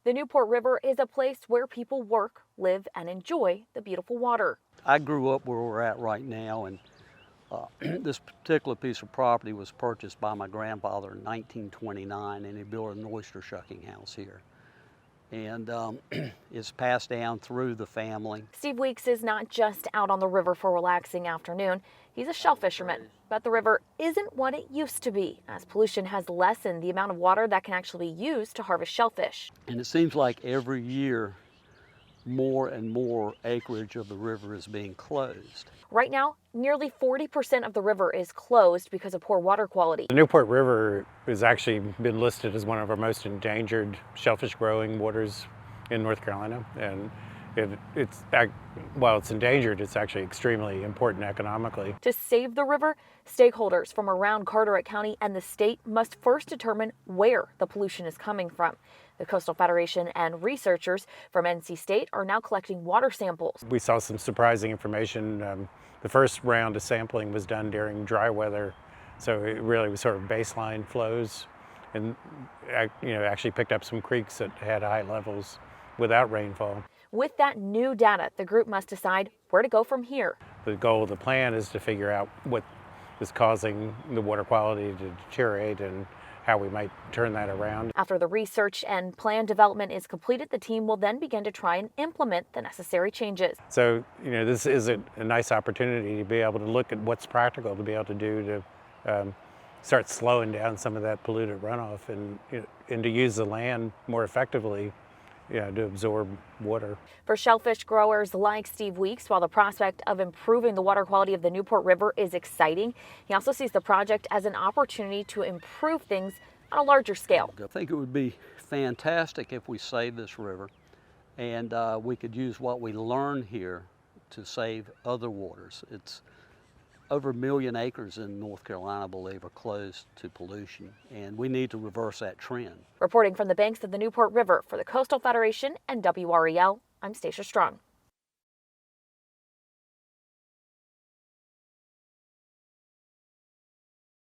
The Newport River is a place where people work, live, and enjoy the beautiful water. I grew up where we're at right now, and this particular piece of property was purchased by my grandfather in 1929, and he built an oyster shucking house here. And it's passed down through the family. Steve Weeks is not just out on the river for a relaxing afternoon. He's a shell fisherman, but the river isn't what it used to be, as pollution has lessened the amount of water that can actually be used to harvest shellfish. And it seems like every year, more and more acreage of the river is being closed. Right now, nearly 40% of the river is closed because of poor water quality. The Newport River has actually been listed as one of our most endangered shellfish growing waters in North Carolina. And while it's endangered, it's actually extremely important economically. To save the river, stakeholders from around Carteret County and the state must first determine where the pollution is coming from. The Coastal Federation and researchers from NC State are now collecting water samples. We saw some surprising information. The first round of sampling was done during dry weather, so it really was sort of baseline flows, and actually picked up some creeks that had high levels without rainfall. With that new data, the group must decide where to go from here. The goal of the plan is to figure out what is causing the water quality to deteriorate and how we might turn that around. After the research and plan development is completed, the team will then begin to try and implement the necessary changes. So, this is a nice opportunity to be able to look at what's practical to be able to do to start slowing down some of that polluted runoff and to use the land more effectively to absorb water. For shellfish growers like Steve Weeks, while the prospect of improving the water quality of the Newport River is exciting, he also sees the project as an opportunity to improve things on a larger scale. I think it would be fantastic if we saved this river, and we could use what we learn here to save other waters. It's over 1 million acres in North Carolina, I believe, are closed to pollution, and we need to reverse that trend. Reporting from the banks of the Newport River for the Coastal Federation and WREL, I'm Stacia Strong.